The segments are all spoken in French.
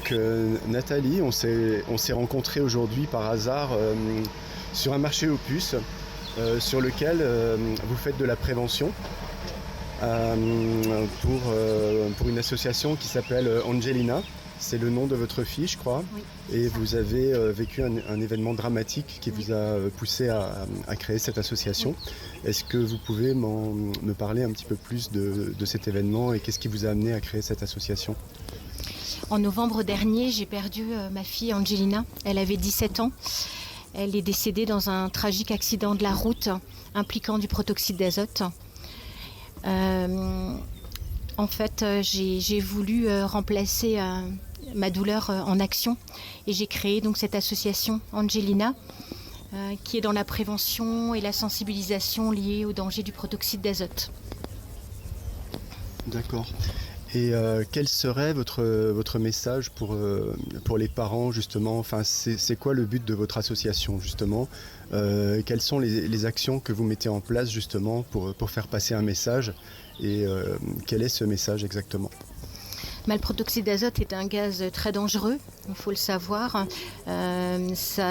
Donc Nathalie, on s'est rencontrés aujourd'hui par hasard sur un marché aux puces sur lequel vous faites de la prévention pour une association qui s'appelle Angelina. C'est le nom de votre fille, je crois. Oui. Et vous avez vécu un événement dramatique qui vous a poussé à créer cette association. Oui. Est-ce que vous pouvez me parler un petit peu plus de cet événement et qu'est-ce qui vous a amené à créer cette association ? En novembre dernier, j'ai perdu ma fille Angelina. Elle avait 17 ans. Elle est décédée dans un tragique accident de la route impliquant du protoxyde d'azote. En fait, j'ai voulu remplacer ma douleur en action et j'ai créé donc cette association Angelina qui est dans la prévention et la sensibilisation liée au danger du protoxyde d'azote. D'accord. Et quel serait votre message pour les parents justement ? Enfin, c'est quoi le but de votre association justement ? Quelles sont les actions que vous mettez en place justement pour faire passer un message ? Et quel est ce message exactement ? Le protoxyde d'azote est un gaz très dangereux, il faut le savoir. Il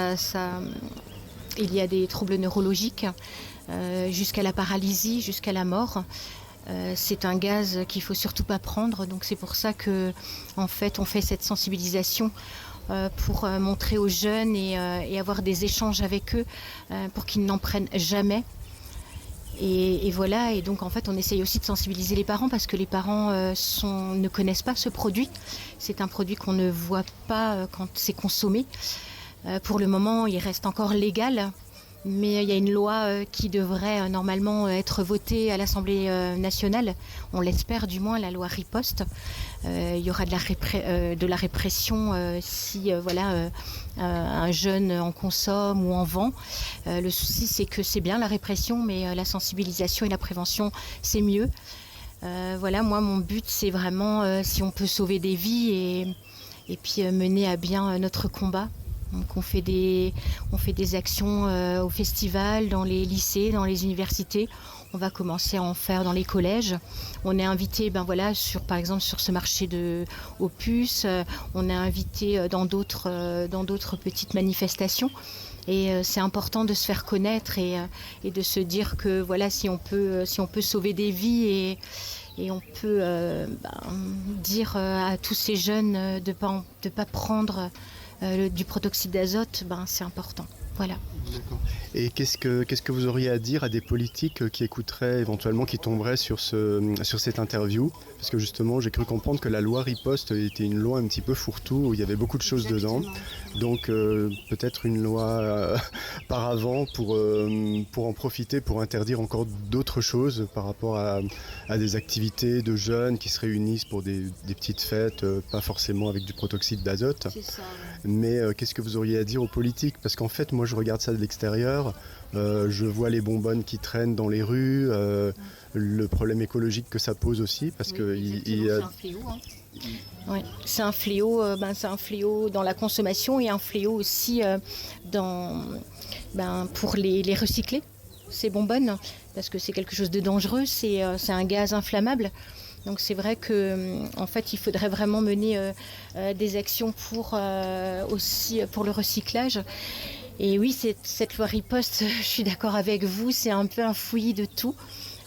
y a des troubles neurologiques, jusqu'à la paralysie, jusqu'à la mort. C'est un gaz qu'il ne faut surtout pas prendre, donc c'est pour ça que en fait, on fait cette sensibilisation pour montrer aux jeunes et avoir des échanges avec eux pour qu'ils n'en prennent jamais. Et voilà, et donc en fait on essaye aussi de sensibiliser les parents parce que les parents ne connaissent pas ce produit. C'est un produit qu'on ne voit pas quand c'est consommé. Pour le moment il reste encore légal, mais il y a une loi qui devrait normalement être votée à l'Assemblée nationale. On l'espère du moins, la loi riposte. Il y aura de la répression si un jeune en consomme ou en vend. Le souci c'est que c'est bien la répression, mais la sensibilisation et la prévention c'est mieux. Moi mon but c'est vraiment si on peut sauver des vies et puis mener à bien notre combat. Donc on fait des actions au festival, dans les lycées, dans les universités. On va commencer à en faire dans les collèges. On est invité, par exemple sur ce marché aux puces. On est invité dans d'autres petites manifestations. Et c'est important de se faire connaître et de se dire que si on peut sauver des vies et on peut dire à tous ces jeunes de pas prendre du protoxyde d'azote, c'est important. Voilà. D'accord. Et qu'est-ce que vous auriez à dire à des politiques qui écouteraient éventuellement, qui tomberaient sur cette interview ? Parce que justement, j'ai cru comprendre que la loi riposte était une loi un petit peu fourre-tout, où il y avait beaucoup de choses dedans. Donc peut-être une loi par avant pour en profiter, pour interdire encore d'autres choses par rapport à des activités de jeunes qui se réunissent pour des petites fêtes, pas forcément avec du protoxyde d'azote. C'est ça. Mais qu'est-ce que vous auriez à dire aux politiques ? Parce qu'en fait, moi je regarde ça de l'extérieur, je vois les bonbonnes qui traînent dans les rues, le problème écologique que ça pose aussi, parce que c'est un fléau. Oui, c'est un fléau. C'est un fléau dans la consommation et un fléau aussi pour les recycler, ces bonbonnes, parce que c'est quelque chose de dangereux. C'est un gaz inflammable. Donc c'est vrai que en fait il faudrait vraiment mener des actions aussi pour le recyclage. Et oui, cette loi riposte, je suis d'accord avec vous, c'est un peu un fouillis de tout.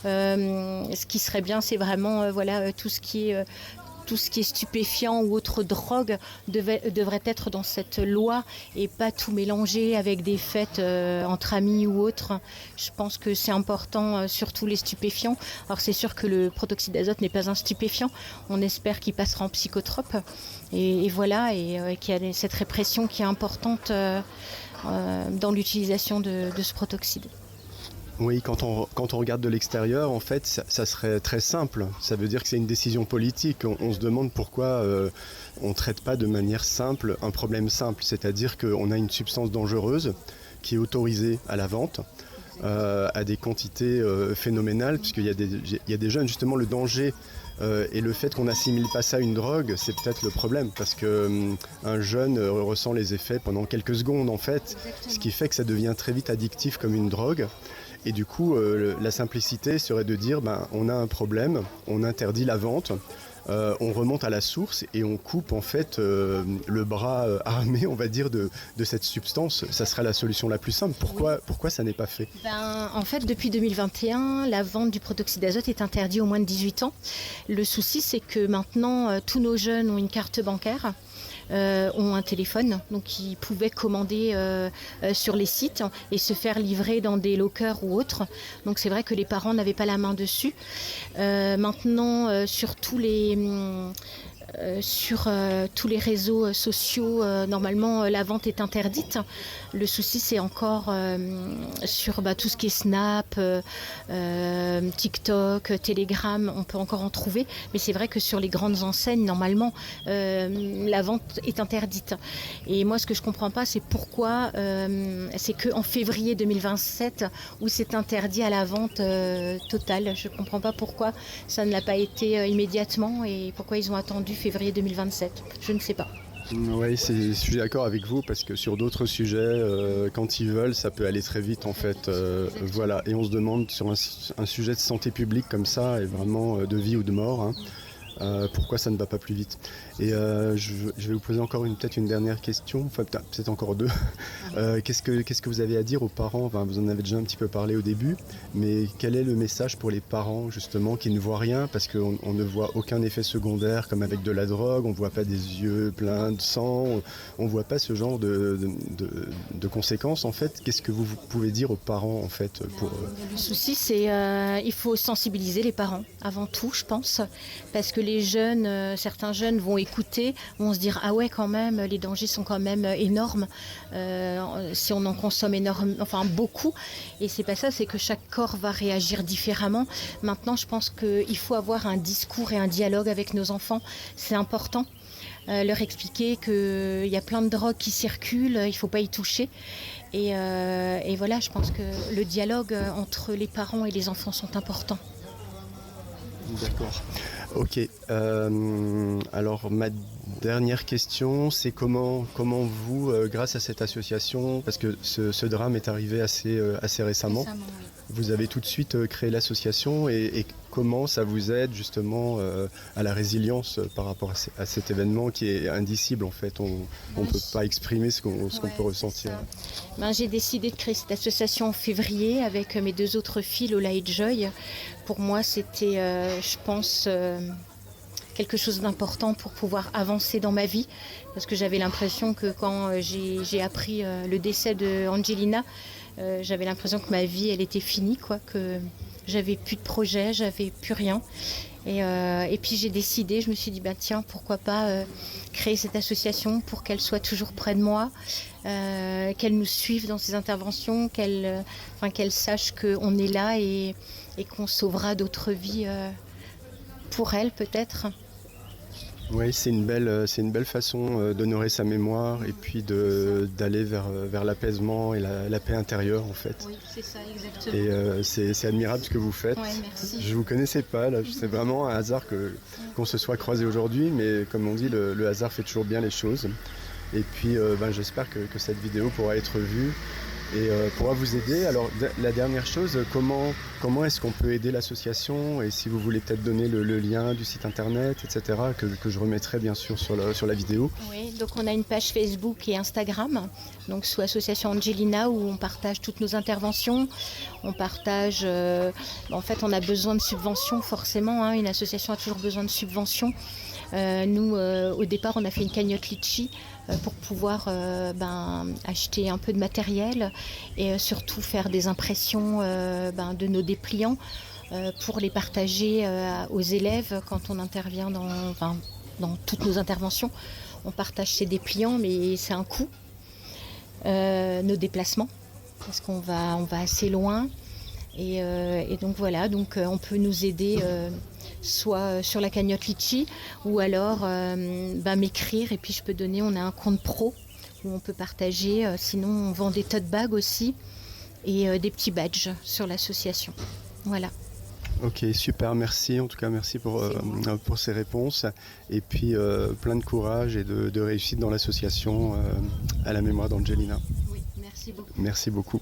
Ce qui serait bien, c'est vraiment tout ce qui est stupéfiant ou autre drogue devrait être dans cette loi et pas tout mélanger avec des fêtes entre amis ou autres. Je pense que c'est important, surtout les stupéfiants. Alors c'est sûr que le protoxyde d'azote n'est pas un stupéfiant. On espère qu'il passera en psychotrope. Et qu'il y a cette répression qui est importante dans l'utilisation de ce protoxyde. Oui, quand on regarde de l'extérieur, en fait, ça serait très simple. Ça veut dire que c'est une décision politique. On se demande pourquoi on ne traite pas de manière simple un problème simple. C'est-à-dire qu'on a une substance dangereuse qui est autorisée à la vente à des quantités phénoménales, puisqu'il y a des jeunes, justement, le danger et le fait qu'on n'assimile pas ça à une drogue, c'est peut-être le problème, parce qu'un jeune ressent les effets pendant quelques secondes, en fait, ce qui fait que ça devient très vite addictif comme une drogue. Et du coup, la simplicité serait de dire, on a un problème, on interdit la vente, on remonte à la source et on coupe en fait le bras armé, on va dire, de cette substance. Ça serait la solution la plus simple. Pourquoi ça n'est pas fait? En fait, depuis 2021, la vente du protoxyde d'azote est interdite aux moins de 18 ans. Le souci, c'est que maintenant, tous nos jeunes ont une carte bancaire. Ont un téléphone, donc ils pouvaient commander sur les sites et se faire livrer dans des lockers ou autres. Donc c'est vrai que les parents n'avaient pas la main dessus. Maintenant, sur tous les réseaux sociaux, normalement, la vente est interdite. Le souci, c'est encore sur tout ce qui est Snap, TikTok, Telegram, on peut encore en trouver. Mais c'est vrai que sur les grandes enseignes, normalement, la vente est interdite. Et moi, ce que je ne comprends pas, c'est pourquoi c'est qu'en février 2027 où c'est interdit à la vente totale. Je ne comprends pas pourquoi ça ne l'a pas été immédiatement et pourquoi ils ont attendu février 2027. Je ne sais pas. Oui, je suis d'accord avec vous parce que sur d'autres sujets, quand ils veulent, ça peut aller très vite en fait. Voilà, et on se demande sur un sujet de santé publique comme ça, et vraiment de vie ou de mort, hein, pourquoi ça ne va pas plus vite. Et je vais vous poser encore peut-être une dernière question, enfin peut-être encore deux. Qu'est-ce que vous avez à dire aux parents? Enfin, vous en avez déjà un petit peu parlé au début, mais quel est le message pour les parents justement qui ne voient rien parce qu'on ne voit aucun effet secondaire comme avec de la drogue, on ne voit pas des yeux pleins de sang, on ne voit pas ce genre de conséquences en fait. Qu'est-ce que vous pouvez dire aux parents en fait pour... Le souci, c'est il faut sensibiliser les parents avant tout, je pense, parce que les jeunes, certains jeunes vont écouter, vont se dire ah ouais quand même, les dangers sont quand même énormes si on en consomme beaucoup. Et c'est pas ça, c'est que chaque corps va réagir différemment. Maintenant, je pense qu'il faut avoir un discours et un dialogue avec nos enfants, c'est important. Leur expliquer qu'il y a plein de drogues qui circulent, il ne faut pas y toucher. Et voilà, je pense que le dialogue entre les parents et les enfants sont importants. D'accord. Ok. Alors ma dernière question, c'est comment vous, grâce à cette association, parce que ce drame est arrivé assez récemment, Oui. vous avez tout de suite créé l'association et comment ça vous aide justement à la résilience par rapport à cet événement qui est indicible en fait. On ne peut pas exprimer ce qu'on peut ressentir. J'ai décidé de créer cette association en février avec mes deux autres filles, Lola et Joy. Pour moi, c'était, je pense, quelque chose d'important pour pouvoir avancer dans ma vie. Parce que j'avais l'impression que quand j'ai appris le décès de Angelina, j'avais l'impression que ma vie, elle était finie, que j'avais plus de projet, j'avais plus rien. Et puis j'ai décidé, je me suis dit, tiens, pourquoi pas créer cette association pour qu'elle soit toujours près de moi, qu'elle nous suive dans ses interventions, qu'elle sache qu'on est là et qu'on sauvera d'autres vies pour elle peut-être. Oui, c'est une belle façon d'honorer sa mémoire et puis d'aller vers l'apaisement et la paix intérieure en fait. Oui, c'est ça, exactement. Et c'est admirable ce que vous faites. Ouais, merci. Je ne vous connaissais pas, là. C'est vraiment un hasard qu'on se soit croisés aujourd'hui, mais comme on dit, le hasard fait toujours bien les choses. Et puis j'espère que cette vidéo pourra être vue et pourra vous aider. Alors la dernière chose, comment est-ce qu'on peut aider l'association et si vous voulez peut-être donner le lien du site internet, etc., que je remettrai bien sûr sur la vidéo. Oui, donc on a une page Facebook et Instagram, donc sous Association Angelina où on partage toutes nos interventions. On partage, en fait on a besoin de subventions forcément, une association a toujours besoin de subventions. Nous, au départ, on a fait une cagnotte Litchi pour pouvoir acheter un peu de matériel et surtout faire des impressions de nos dépliants pour les partager aux élèves quand on intervient dans toutes nos interventions. On partage ces dépliants, mais c'est un coût. Nos déplacements, parce qu'on va assez loin. Et donc voilà, on peut nous aider soit sur la cagnotte Litchi ou alors m'écrire et puis je peux donner, on a un compte pro où on peut partager, sinon on vend des tote bags aussi et des petits badges sur l'association. Voilà. Ok, super, merci. En tout cas, merci pour ces réponses. Et puis, plein de courage et de réussite dans l'association à la mémoire d'Angelina. Oui, merci beaucoup. Merci beaucoup.